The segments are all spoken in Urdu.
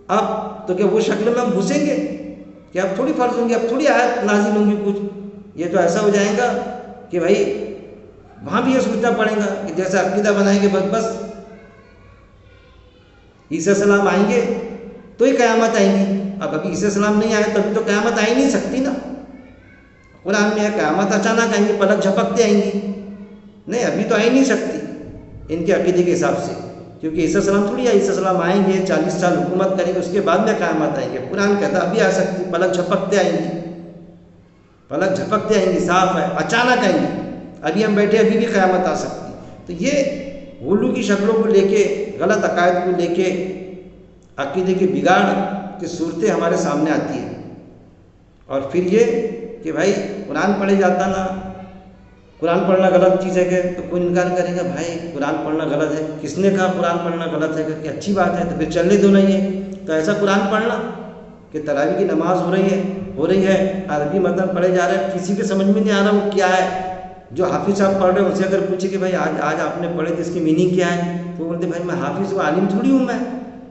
اب تو کیا وہ شکل میں ہم گھسیں گے کہ اب تھوڑی فرض ہوں گے، اب تھوڑی آیت نازل ہوں گی کچھ؟ یہ تو ایسا ہو جائے گا کہ بھائی وہاں بھی یہ سوچنا پڑے گا کہ جیسا عقیدہ بنائیں گے بس عیسیٰ السلام آئیں گے تو ہی قیامت آئیں گی۔ اب ابھی عیسیٰ السلام نہیں آئے تبھی تو قیامت آ ہی نہیں سکتی نا۔ قرآن میں ہے قیامت اچانک آئیں گی، پلک جھپکتے آئیں گی، نہیں ابھی تو آ ہی نہیں سکتی ان کے عقیدے کے حساب سے، کیونکہ عیسیٰ السلام تھوڑی ہے، عیسیٰ السلام آئیں گے 40 سال حکومت کریں گے، اس کے بعد میں قیامت آئیں گے۔ قرآن کہتا ابھی آ سکتی، پلک جھپکتے آئیں گی، پلک جھپکتے آئیں گی، صاف ہے اچانک آئیں گی، ابھی ہم بیٹھے ابھی بھی قیامت آ سکتی۔ تو یہ غلو کی شکلوں کو لے کے، غلط عقائد کو لے کے عقیدے کی بگاڑ کی صورتیں ہمارے سامنے آتی ہیں۔ اور پھر یہ کہ بھائی قرآن پڑھے جاتا نا، قرآن پڑھنا غلط چیز ہے کہ تو کوئی انکار کرے گا بھائی قرآن پڑھنا غلط ہے، کس نے کہا قرآن پڑھنا غلط ہے کہ اچھی بات ہے تو پھر چلنے دو نا۔ یہ تو ایسا قرآن پڑھنا کہ تراویح کی نماز ہو رہی ہے عربی متن پڑھے جا رہے ہیں، کسی کے سمجھ میں نہیں آ رہا وہ کیا ہے۔ جو حافظ صاحب پڑھ رہے ہیں ان سے اگر پوچھے کہ بھائی آج آپ نے پڑھے تو اس کی میننگ کیا ہے، تو بولتے بھائی میں حافظ ہوں، عالم تھوڑی ہوں، میں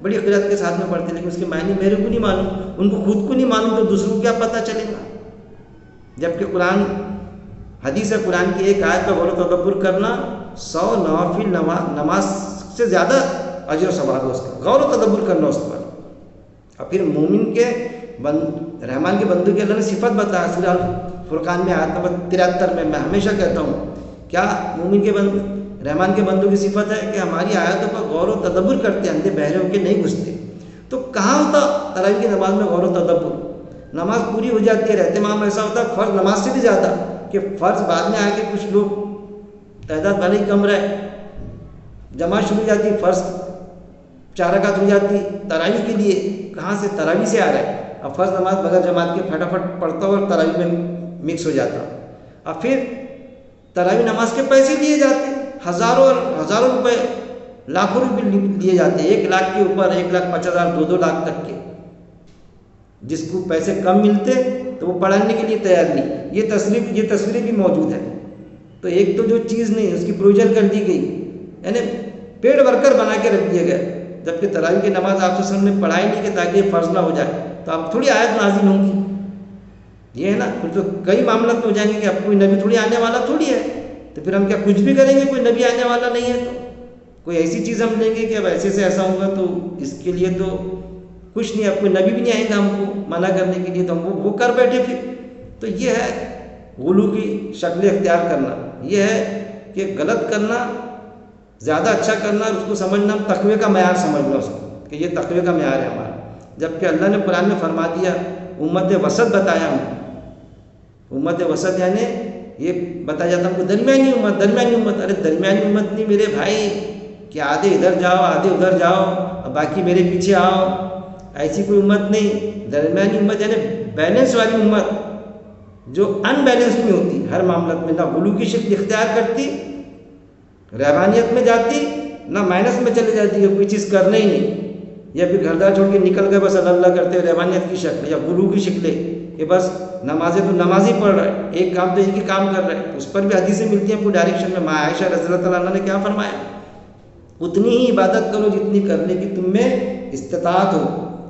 بڑی قرأت کے ساتھ میں پڑھتے ہیں لیکن اس کے معنی میرے کو نہیں معلوم، ان کو خود کو نہیں معلوم تو دوسروں کو کیا پتہ چلے گا؟ جبکہ قرآن حدیث ہے، قرآن کی ایک آیت پر غور و تدبر کرنا 100 نوافل نماز سے زیادہ اجر و ثواب ہے اس کا، غور و تدبر کرنا اس پر۔ اور پھر مومن کے رحمان کے بندوں کی اللہ نے صفت بتایا سورہ فرقان میں آیت نمبر 73 میں ہمیشہ کہتا ہوں کیا مومن کے رحمان کے بندوں کی صفت ہے کہ ہماری آیتوں پر غور و تدبر کرتے، اندھے بہرے ہو کے نہیں گھستے۔ تو کہاں ہوتا تراویح کی نماز میں غور و تدبر؟ نماز پوری ہو جاتی ہے، اہتمام ایسا ہوتا ہے فرض نماز سے بھی زیادہ کہ فرض بعد میں آ کے کچھ لوگ تعداد بھلے ہی کم رہے، جماعت شروع ہو جاتی، فرض 4 رکعت ہو جاتی تراویح کے لیے، کہاں سے تراویح سے آ رہا ہے، اب فرض نماز بغیر جماعت کے پھٹافٹ پڑھتا ہو اور تراویح میں مکس ہو جاتا۔ اب پھر تراویح نماز کے پیسے لیے جاتے، ہزاروں روپے، لاکھوں روپے لیے جاتے، 1 لاکھ کے اوپر، 1,50,000 2 لاکھ تک کے۔ جس کو پیسے کم ملتے تو وہ پڑھانے کے لیے تیار نہیں۔ یہ تصویریں بھی موجود ہیں۔ تو ایک تو جو چیز نہیں اس کی پروویژن کر دی گئی، یعنی پیڈ ورکر بنا کے رکھ دیے گئے، جبکہ تراویح کی نماز آپ سے نے پڑھائی نہیں کہ تاکہ یہ فرض نہ ہو جائے، تو اب تھوڑی آیت نازل ہوں گی، یہ ہے نا۔ پھر تو کئی معاملات میں ہو جائیں گے کہ اب کوئی نبی تھوڑی آنے والا تھوڑی ہے، تو پھر ہم کیا کچھ بھی کریں گے؟ کوئی نبی آنے والا نہیں ہے تو کوئی ایسی چیز ہم لیں گے کہ اب ایسے سے ایسا ہوگا، تو اس کے لیے تو کچھ نہیں، اب کوئی نبی بھی نہیں آئے گا ہم کو منع کرنے کے لیے، تو ہم وہ کر بیٹھے پھر۔ تو یہ ہے غلو کی شکل اختیار کرنا، یہ ہے کہ غلط کرنا، زیادہ اچھا کرنا، اس کو سمجھنا تقوی کا معیار سمجھنا اس کو کہ یہ تقوی کا معیار ہے ہمارا، جبکہ اللہ نے قرآن میں فرما دیا امت وسط بتایا ہم کو۔ امت وسط یعنی یہ بتایا جاتا ہم کو درمیانی امت۔ ارے درمیانی امت نہیں میرے بھائی کہ آدھے ادھر جاؤ آدھے ادھر جاؤ اور باقی میرے پیچھے آؤ، ایسی کوئی امت نہیں۔ درمیانی امت یعنی بیلنس والی امت جو ان بیلنس نہیں ہوتی، ہر معاملت میں نہ غلو کی شکل اختیار کرتی، رہبانیت میں جاتی، نہ مائنس میں چلے جاتی ہے کوئی چیز کرنا ہی نہیں، یا پھر گھردار چھوڑ کے نکل گئے بس اللہ کرتے رہبانیت کی شکل یا غلو کی شکلیں کہ بس نمازیں تو نماز ہی پڑھ رہا ہے، ایک کام تو ایک ہی کام کر رہا ہے۔ اس پر بھی حدیثیں ملتی ہیں پوری ڈائریکشن میں۔ ماں عائشہ رضی اللہ عنہ نے کیا فرمایا؟ اتنی ہی عبادت کرو جتنی کرنے کی تم میں استطاعت ہو،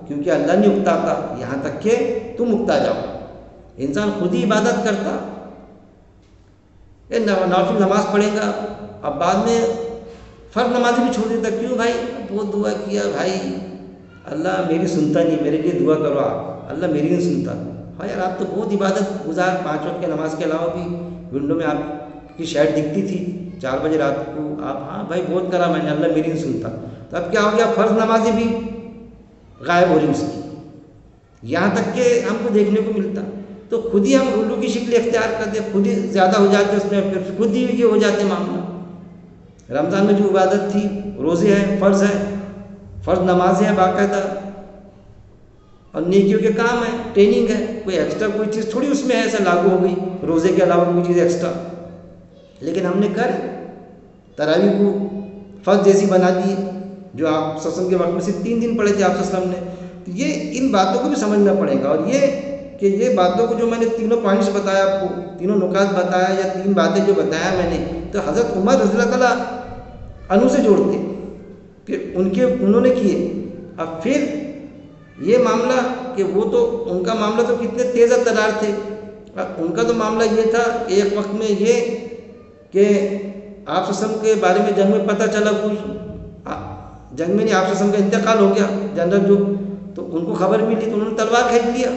کیونکہ اللہ نہیں اکتاتا یہاں تک کہ تم اکتا جاؤ۔ انسان خود ہی عبادت کرتا، نافل نماز پڑھے گا، اب بعد میں فرض نماز بھی چھوڑ دیتا، کیوں بھائی بہت دعا کیا بھائی اللہ میری سنتا نہیں، میرے لیے دعا کرو آپ، اللہ میری نہیں سنتا۔ ہاں یار آپ تو بہت عبادت گزار، 5 وقت کی نماز کے علاوہ بھی ونڈو میں آپ کی شیڈ دکھتی تھی 4 بجے رات کو، آپ ہاں بھائی بہت کرا میں نے، اللہ میری نہیں سنتا۔ تو اب کیا ہو گیا؟ فرض نمازیں بھی غائب ہو رہی اس کی، یہاں تک کہ ہم کو دیکھنے کو ملتا۔ تو خود ہی ہم غلو کی شکل اختیار کرتے، خود ہی زیادہ ہو جاتے اس میں، پھر خود ہی یہ ہو جاتے معاملہ۔ رمضان میں جو عبادت تھی، روزے ہیں، فرض نمازیں ہیں باقاعدہ، اور نیکیوں کے کام ہے، ٹریننگ ہے، کوئی ایکسٹرا کوئی چیز تھوڑی اس میں ایسا لاگو ہو گئی روزے کے علاوہ کوئی چیز ایکسٹرا، لیکن ہم نے کر تراویح کو فرض جیسی بنا دی جو آپ صلی اللہ علیہ وسلم کے وقت میں صرف 3 دن پڑھے تھے آپ صلی اللہ علیہ وسلم نے۔ تو یہ ان باتوں کو بھی سمجھنا پڑے گا، اور یہ کہ یہ باتوں کو جو میں نے تینوں پوائنٹس بتایا آپ کو، تینوں نکات بتایا یا 3 باتیں جو بتایا میں نے، تو حضرت عمر رضی اللہ عنہ سے جوڑتے، پھر انہوں نے کیے، اب پھر یہ معاملہ کہ وہ تو ان کا معاملہ تو کتنے تیز ترار تھے، ان کا تو معاملہ یہ تھا ایک وقت میں یہ کہ آپ صلی اللہ علیہ وسلم کے بارے میں جنگ میں پتہ چلا، کچھ جنگ میں نہیں، آپ صلی اللہ علیہ وسلم کا انتقال ہو گیا جنرل جو، تو ان کو خبر ملی تو انہوں نے تلوار کھینچ لیا،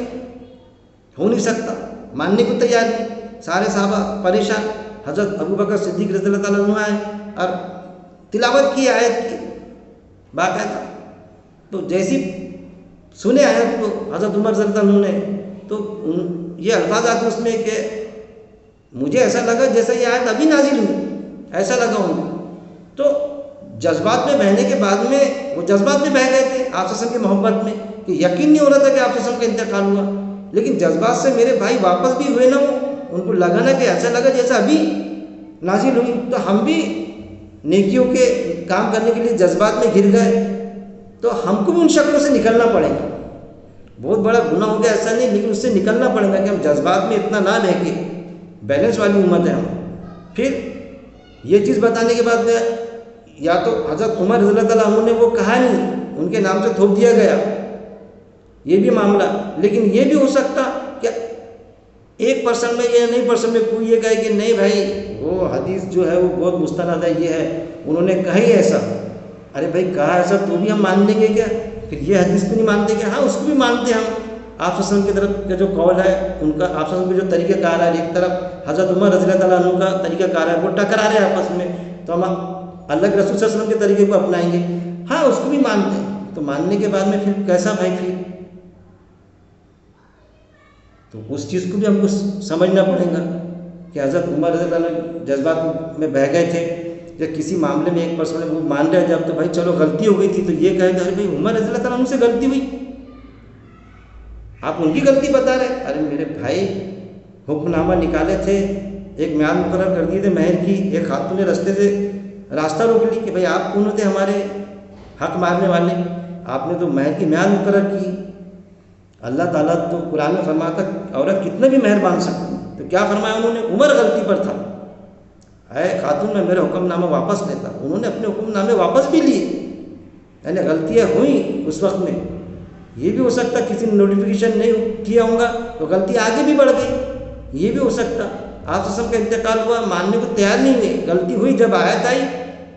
ہو نہیں سکتا، ماننے کو تیار نہیں، سارے صحابہ پریشان، حضرت ابو بکر صدیق رضی اللہ تعالیٰ عنہ آئے اور تلاوت کی آیت کی باقاعدہ، تو جیسی سنے آیت کو حضرت عمر رضی اللہ عنہ نے، تو یہ الفاظ آتے اس میں کہ مجھے ایسا لگا جیسا یہ آیت ابھی نازل ہوئی، ایسا لگا ان کو، تو جذبات میں بہنے کے بعد میں وہ جذبات میں بہہ گئے تھے آپ صلی اللہ علیہ وسلم کی محبت میں، کہ یقین نہیں ہو رہا تھا کہ آپ صلی اللہ علیہ وسلم کا انتقال ہوا، لیکن جذبات سے میرے بھائی واپس بھی ہوئے نا، وہ ان کو لگا نا کہ ایسا لگا جیسا ابھی نازل ہوئی، تو ہم بھی نیکیوں کے کام کرنے کے لیے جذبات میں گر گئے، تو ہم کو بھی ان شکلوں سے نکلنا پڑے گا، بہت بڑا گناہ ہو گیا ایسا نہیں، لیکن اس سے نکلنا پڑے گا کہ ہم جذبات میں اتنا نہ رہ کے، بیلنس والی امت ہے ہم۔ پھر یہ چیز بتانے کے بعد یا تو حضرت عمر رضی اللہ تعالیٰ عنہ نے وہ کہا نہیں، ان کے نام سے تھوپ دیا گیا، یہ بھی معاملہ، لیکن یہ بھی ہو سکتا کہ 1% میں یا 9% میں کوئی یہ کہے کہ نہیں بھائی وہ حدیث جو ہے وہ بہت مستند ہے، یہ ہے، انہوں نے کہا ہی ایسا، ارے بھائی کہا ایسا تو بھی ہم مان لیں گے کیا؟ پھر یہ حدیث کو نہیں مانتے کیا؟ ہاں اس کو بھی مانتے ہم، آپ صلی اللہ علیہ وسلم کی طرف کا جو قول ہے ان کا، آپ صلی اللہ علیہ وسلم کا جو طریقہ کار ہے، ایک طرف حضرت عمر رضی اللہ تعالیٰ عنہ کا طریقہ کار ہے، وہ ٹکرا رہے ہیں آپس میں، تو ہم اللہ کے رسول صلی اللہ علیہ وسلم کے طریقے کو اپنائیں گے، ہاں اس کو بھی مانتے ہیں، تو ماننے کے بعد میں پھر کیسا بھائی، پھر تو اس چیز کو بھی ہم کو سمجھنا پڑے گا کہ حضرت عمر رضی اللہ عنہ جذبات میں بہہ گئے تھے، جب کسی معاملے میں 1% وہ مان رہے جب، تو بھائی چلو غلطی ہو گئی تھی، تو یہ کہے کہ ارے بھائی عمر رضی اللہ تعالیٰ عنہ سے غلطی ہوئی، آپ ان کی غلطی بتا رہے، ارے میرے بھائی حکم نامہ نکالے تھے، ایک میعاد مقرر کر دیے تھے مہر کی، ایک خاتون نے رستے سے راستہ روک لی کہ بھائی آپ کون تھے ہمارے حق مارنے والے، آپ نے تو مہر کی میعاد مقرر کی، اللہ تعالیٰ تو قرآن میں فرماتا عورت کتنے بھی مہر باندھ سکتی، تو کیا فرمایا انہوں نے؟ عمر غلطی پر تھا، اے خاتون میں میرا حکم نامہ واپس لیتا، انہوں نے اپنے حکم نامے واپس بھی لیے، یعنی غلطیاں ہوئیں اس وقت میں، یہ بھی ہو سکتا کسی نے نوٹیفیکیشن نہیں کیا ہوگا تو غلطی آگے بھی بڑھ گئی، یہ بھی ہو سکتا، آپ صلی اللہ علیہ وسلم کا انتقال ہوا، ماننے کو تیار نہیں ہوئے، غلطی ہوئی، جب آیت آئی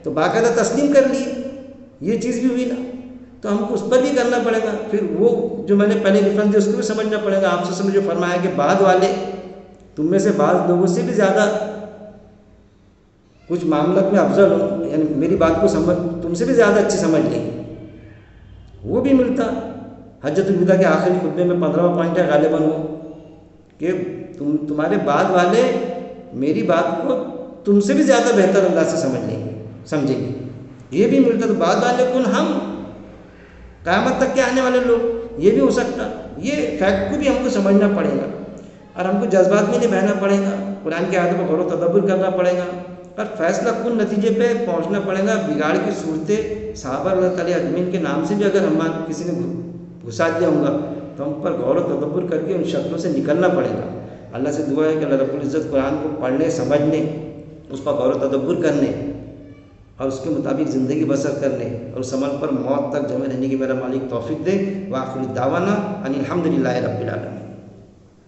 تو باقاعدہ تسلیم کر لی، یہ چیز بھی ہوئی نا، تو ہم کو اس پر بھی کرنا پڑے گا، پھر وہ جو میں نے پہلے ریفرنس دیا اس کو بھی سمجھنا پڑے گا، آپ صلی اللہ علیہ وسلم نے جو فرمایا کہ بعد والے تم میں سے بعض لوگوں سے بھی زیادہ کچھ معاملات میں افضل ہوں، یعنی میری بات کو سمجھ تم سے بھی زیادہ اچھی سمجھ لیں گے، وہ بھی ملتا۔ حجۃ الوداع کے آخری خطبے میں 15واں پوائنٹ ہے غالباً وہ کہ تمہارے بعد والے میری بات کو تم سے بھی زیادہ بہتر انداز سے سمجھ لیں گے، سمجھیں گے، یہ بھی ملتا۔ تو بعد والے کون؟ ہم، قیامت تک کے آنے والے لوگ، یہ بھی ہو سکتا، یہ فیکٹ کو بھی ہم کو سمجھنا پڑے گا، اور ہم کو جذبات میں نہیں بہنا پڑے گا، قرآن کی آیتوں پر غور و تدبر کرنا پڑے گا، اور فیصلہ کن نتیجے پہ پہنچنا پڑے گا۔ بگاڑ کی صورتیں صحابہ رضی اللہ اجمعین کے نام سے بھی اگر ہم کسی نے گھسا دیا ہوگا تو ہم پر غور و تدبر کر کے ان شکلوں سے نکلنا پڑے گا۔ اللہ سے دعا ہے کہ اللہ رب العزت قرآن کو پڑھنے، سمجھنے، اس پر غور و تدبر کرنے اور اس کے مطابق زندگی بسر کرنے اور اس عمل پر موت تک جمع رہنے کی میرا مالک توفیق دے۔ وآخر دعوانا ان الحمد للہ رب العالمین۔